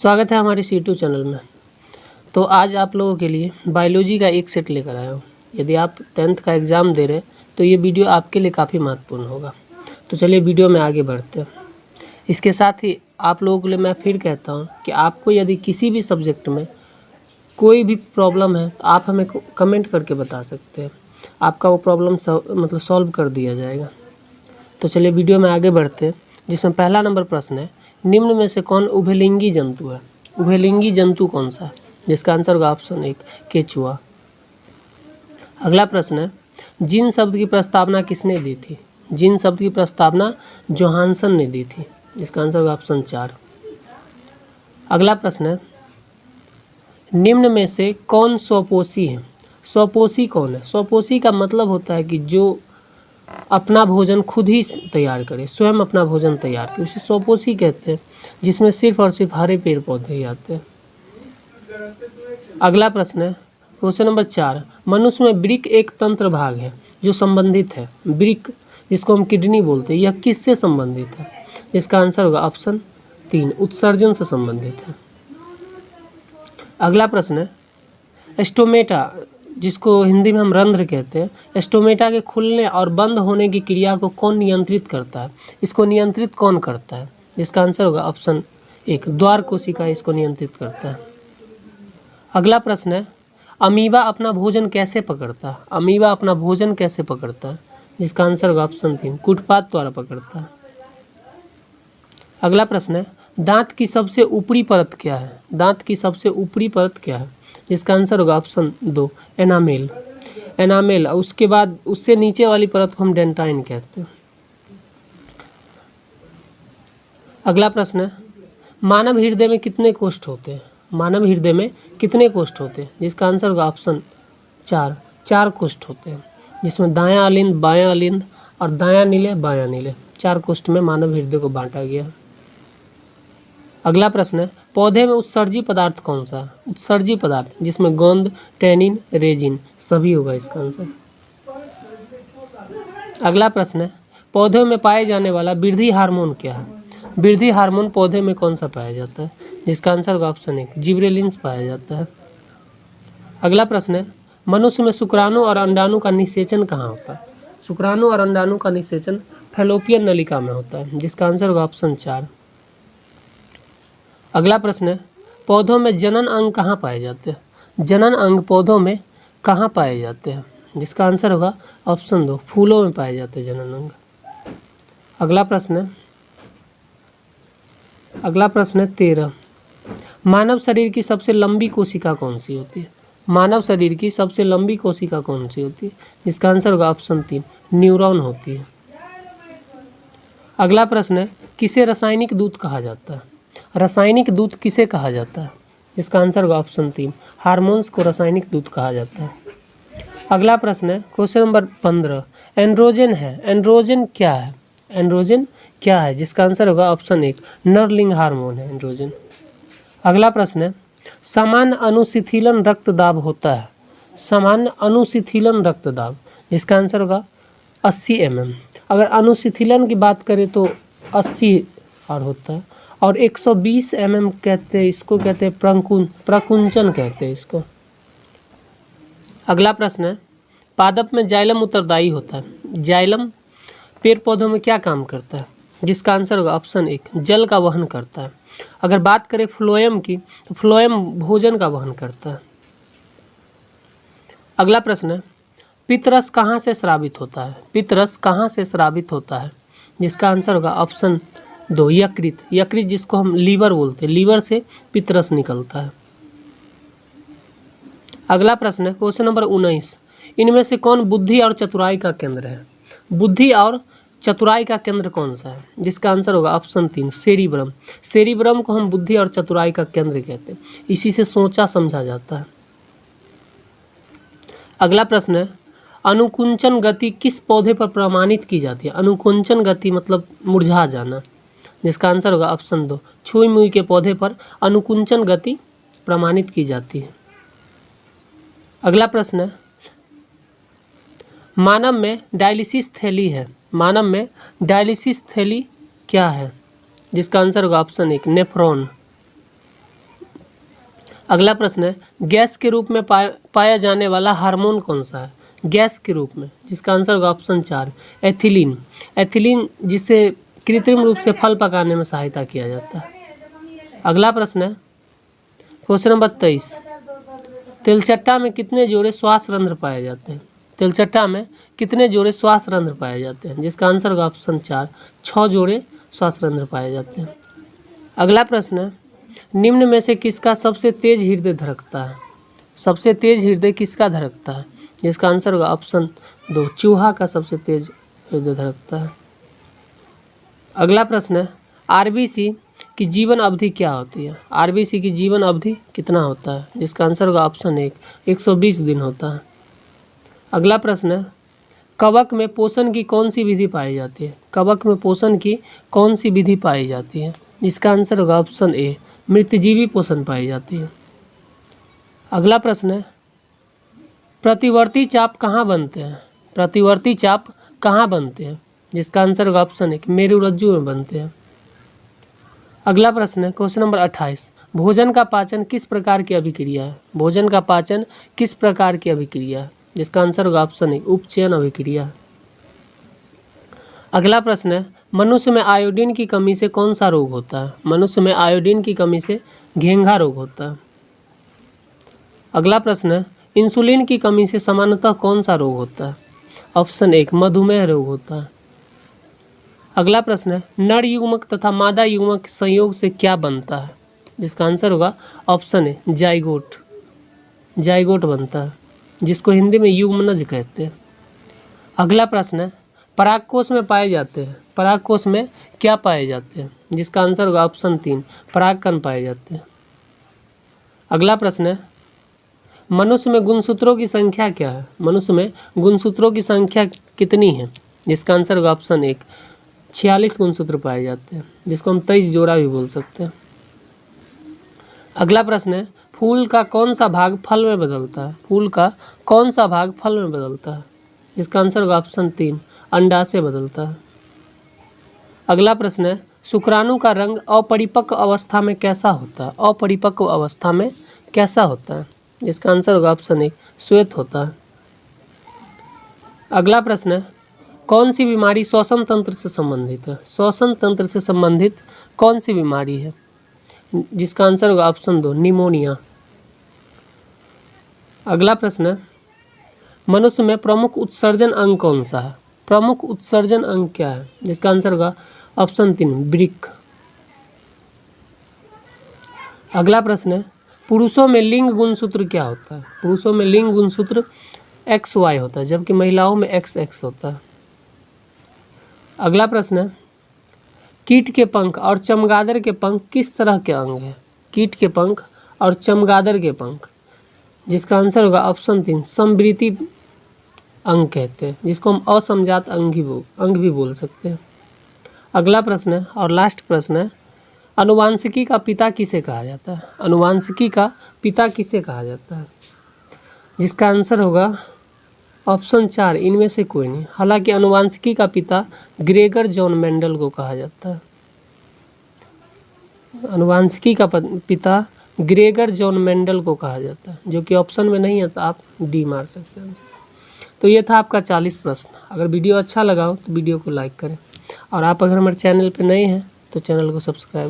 स्वागत है हमारे C2 चैनल में। तो आज आप लोगों के लिए बायोलॉजी का एक सेट लेकर आया हूँ। यदि आप 10th का एग्ज़ाम दे रहे हैं तो ये वीडियो आपके लिए काफ़ी महत्वपूर्ण होगा। तो चलिए वीडियो में आगे बढ़ते हैं। इसके साथ ही आप लोगों के लिए मैं फिर कहता हूँ कि आपको यदि किसी भी सब्जेक्ट में कोई भी प्रॉब्लम है तो आप हमें कमेंट करके बता सकते हैं। आपका वो प्रॉब्लम सॉल्व कर दिया जाएगा। तो चलिए वीडियो में आगे बढ़ते हैं, जिसमें पहला नंबर प्रश्न है, निम्न में से कौन उभयलिंगी जंतु है? उभयलिंगी जंतु कौन सा है? जिसका आंसर होगा ऑप्शन 1 केचुआ। अगला प्रश्न है, जिन शब्द की प्रस्तावना किसने दी थी? जिन शब्द की प्रस्तावना जोहानसन ने दी थी। जिसका आंसर होगा ऑप्शन 4। अगला प्रश्न है, निम्न में से कौन स्वपोषी है? स्वपोषी कौन है? स्वपोषी का मतलब होता है कि जो अपना भोजन खुद ही तैयार करे, स्वयं अपना भोजन तैयार करे, उसे स्वपोषी कहते हैं, जिसमें सिर्फ और सिर्फ हरे पेड़ पौधे ही आते हैं। अगला प्रश्न है क्वेश्चन नंबर 4, मनुष्य में वृक्क एक तंत्र भाग है जो संबंधित है। वृक्क जिसको हम किडनी बोलते हैं, यह किससे संबंधित है? इसका आंसर होगा ऑप्शन 3 उत्सर्जन से संबंधित है। अगला प्रश्न है स्टोमेटा, जिसको हिंदी में हम रंध्र कहते हैं, स्टोमेटा के खुलने और बंद होने की क्रिया को कौन नियंत्रित करता है? इसको नियंत्रित कौन करता है? जिसका आंसर होगा ऑप्शन 1 द्वार कोशिका इसको नियंत्रित करता है। अगला प्रश्न है, अमीबा अपना भोजन कैसे पकड़ता है? अमीबा अपना भोजन कैसे पकड़ता है? जिसका आंसर होगा ऑप्शन 3 कूटपाद द्वारा पकड़ता है। अगला प्रश्न है, दांत की सबसे ऊपरी परत क्या है? दांत की सबसे ऊपरी परत क्या है? जिसका आंसर होगा ऑप्शन 2 एनामेल। एनामेल, उसके बाद उससे नीचे वाली परत को हम डेंटाइन कहते हैं। अगला प्रश्न है, मानव हृदय में कितने कोष्ठ होते हैं? मानव हृदय में कितने कोष्ठ होते हैं? जिसका आंसर होगा ऑप्शन 4 कोष्ठ होते हैं, जिसमें दायां अलिंद, बायां अलिंद और दायां नीले, बायां नीले 4 कोष्ठ में मानव हृदय को बांटा गया। अगला प्रश्न है, पौधे में उत्सर्जी पदार्थ कौन सा है? उत्सर्जी पदार्थ जिसमें गोंद, टैनिन, रेजिन सभी होगा इसका आंसर। अगला प्रश्न है, पौधों में पाए जाने वाला वृद्धि हार्मोन क्या है? वृद्धि हार्मोन पौधे में कौन सा पाया जाता है? जिसका आंसर होगा ऑप्शन 1 जिब्रेलिन्स पाया जाता है। अगला प्रश्न है, मनुष्य में शुक्राणु और अंडाणु का निषेचन कहाँ होता है? शुक्राणु और अंडाणु का निषेचन फैलोपियन नलिका में होता है। जिसका आंसर होगा ऑप्शन 4। अगला प्रश्न है, पौधों में जनन अंग कहाँ पाए जाते हैं? जनन अंग पौधों में कहाँ पाए जाते हैं? जिसका आंसर होगा ऑप्शन 2 फूलों में पाए जाते हैं जनन अंग। अगला प्रश्न है 13, मानव शरीर की सबसे लंबी कोशिका कौन सी होती है? मानव शरीर की सबसे लंबी कोशिका कौन सी होती है? जिसका आंसर होगा ऑप्शन 3 न्यूरॉन होती है। अगला प्रश्न है, किसे रासायनिक दूत कहा जाता है? रासायनिक दूत किसे कहा जाता है? इसका आंसर होगा ऑप्शन 3 हार्मोन्स को रासायनिक दूत कहा जाता है। अगला प्रश्न है क्वेश्चन नंबर 15, एंड्रोजन है। एंड्रोजन क्या है? एंड्रोजन क्या है? जिसका आंसर होगा ऑप्शन 1 नरलिंग हार्मोन है एंड्रोजन। अगला प्रश्न है, सामान्य अनुशिथिलन रक्तदाब होता है। सामान्य अनुशिथिलन रक्तदाब जिसका आंसर होगा 80 mm। अगर अनुशिथिलन की बात करें तो 80 और होता है, और 120 mm कहते हैं इसको, कहते हैं प्रकुंचन कहते हैं इसको। अगला प्रश्न है, पादप में जाइलम उत्तरदायी होता है। जाइलम पेड़ पौधों में क्या काम करता है? जिसका आंसर होगा ऑप्शन 1 जल का वहन करता है। अगर बात करें फ्लोएम की तो फ्लोएम भोजन का वहन करता है। अगला प्रश्न है, पित्तरस कहाँ से स्रावित होता है? पित्तरस कहाँ से स्रावित होता है? जिसका आंसर होगा ऑप्शन 2 यकृत। यकृत जिसको हम लीवर बोलते हैं, लीवर से पित्तरस निकलता है। अगला प्रश्न है क्वेश्चन नंबर 19, इनमें से कौन बुद्धि और चतुराई का केंद्र है? बुद्धि और चतुराई का केंद्र कौन सा है? जिसका आंसर होगा ऑप्शन 3 सेरिब्रम। सेरिब्रम को हम बुद्धि और चतुराई का केंद्र कहते हैं, इसी से सोचा समझा जाता है। अगला प्रश्न है, अनुकुंचन गति किस पौधे पर प्रमाणित की जाती है? अनुकुंचन गति मतलब मुरझा जाना। जिसका आंसर होगा ऑप्शन 2 छुई मुई के पौधे पर अनुकुंचन गति प्रमाणित की जाती है। अगला प्रश्न है, मानव में डायलिसिस थैली है। मानव में डायलिसिस थैली क्या है? जिसका आंसर होगा ऑप्शन 1 नेफ्रॉन। अगला प्रश्न है, गैस के रूप में पाया जाने वाला हार्मोन कौन सा है? गैस के रूप में, जिसका आंसर होगा ऑप्शन 4 एथिलीन। एथिलीन जिससे कृत्रिम रूप से फल पकाने में सहायता किया जाता है। अगला प्रश्न है क्वेश्चन नंबर 23, तिलचट्टा में कितने जोड़े श्वास रंध्र पाए जाते हैं? तिलचट्टा में कितने जोड़े श्वास रंध्र पाए जाते हैं? जिसका आंसर होगा ऑप्शन 4 6 जोड़े श्वास रंध्र पाए जाते हैं। अगला प्रश्न है, निम्न में से किसका सबसे तेज हृदय धड़कता है? सबसे तेज हृदय किसका धड़कता है? जिसका आंसर होगा ऑप्शन 2 चूहा का सबसे तेज हृदय धड़कता है। अगला प्रश्न है, आरबीसी की जीवन अवधि क्या होती है? आरबीसी की जीवन अवधि कितना होता है? जिसका आंसर होगा ऑप्शन 1 120 दिन होता है। अगला प्रश्न है, कवक में पोषण की कौन सी विधि पाई जाती है? कवक में पोषण की कौन सी विधि पाई जाती है? जिसका आंसर होगा ऑप्शन ए मृतजीवी पोषण पाई जाती है। अगला प्रश्न है, प्रतिवर्ती चाप कहाँ बनते हैं? प्रतिवर्ती चाप कहाँ बनते हैं? जिसका आंसर होगा ऑप्शन 1 मेरुरज्जु में बनते हैं। अगला प्रश्न है क्वेश्चन नंबर 28, भोजन का पाचन किस प्रकार की अभिक्रिया है? भोजन का पाचन किस प्रकार की अभिक्रिया है? जिसका आंसर होगा ऑप्शन 1 उपचयन अभिक्रिया। अगला प्रश्न है, मनुष्य में आयोडीन की कमी से कौन सा रोग होता है? मनुष्य में आयोडीन की कमी से घेंघा रोग होता है। अगला प्रश्न है, इंसुलिन की कमी से सामान्यतः कौन सा रोग होता है? ऑप्शन 1 मधुमेह रोग होता है। अगला प्रश्न है, नर युग्मक तथा मादा युग्मक संयोग से क्या बनता है? जिसका आंसर होगा ऑप्शन ए जाइगोट। जाइगोट बनता है, जिसको हिंदी में युग्मनज कहते हैं। अगला प्रश्न है, परागकोश में पाए जाते हैं, परागकोश में क्या पाए जाते हैं? जिसका आंसर होगा ऑप्शन 3 परागकण पाए जाते हैं। अगला प्रश्न है, मनुष्य में गुणसूत्रों की संख्या क्या है? मनुष्य में गुणसूत्रों की संख्या कितनी है? जिसका आंसर होगा ऑप्शन 1 46 गुणसूत्र पाए जाते हैं, जिसको हम 23 जोड़ा भी बोल सकते हैं। अगला प्रश्न है, फूल का कौन सा भाग फल में बदलता है? फूल का कौन सा भाग फल में बदलता है? जिसका आंसर होगा ऑप्शन 3 अंडाशय बदलता है। अगला प्रश्न है, शुक्राणु का रंग अपरिपक्व अवस्था में कैसा होता है? अपरिपक्व अवस्था में कैसा होता है? जिसका आंसर होगा ऑप्शन 1 श्वेत होता है। अगला प्रश्न है, कौन सी बीमारी श्वसन तंत्र से संबंधित है? श्वसन तंत्र से संबंधित कौन सी बीमारी है? जिसका आंसर होगा ऑप्शन 2 निमोनिया। अगला प्रश्न है, मनुष्य में प्रमुख उत्सर्जन अंग कौन सा है? प्रमुख उत्सर्जन अंग क्या है? जिसका आंसर होगा ऑप्शन 3 वृक्क। अगला प्रश्न है, पुरुषों में लिंग गुणसूत्र क्या होता है? पुरुषों में लिंग गुणसूत्र XY होता है, जबकि महिलाओं में XX होता है। अगला प्रश्न है, कीट के पंख और चमगादड़ के पंख किस तरह के अंग हैं? कीट के पंख और चमगादड़ के पंख, जिसका आंसर होगा ऑप्शन 3 समवृत्ति अंग कहते हैं, जिसको हम असमजात अंग भी बोल सकते हैं। अगला प्रश्न है और लास्ट प्रश्न है, अनुवांशिकी का पिता किसे कहा जाता है? अनुवांशिकी का पिता किसे कहा जाता है? जिसका आंसर होगा ऑप्शन 4 इनमें से कोई नहीं। हालांकि अनुवांशिकी का पिता ग्रेगर जॉन मेंडल को कहा जाता है। अनुवांशिकी का पिता ग्रेगर जॉन मेंडल को कहा जाता है, जो कि ऑप्शन में नहीं है, तो आप डी मार सकते हैं आंसर। तो ये था आपका 40 प्रश्न। अगर वीडियो अच्छा लगा हो तो वीडियो को लाइक करें, और आप अगर हमारे चैनल पर नए हैं तो चैनल को सब्सक्राइब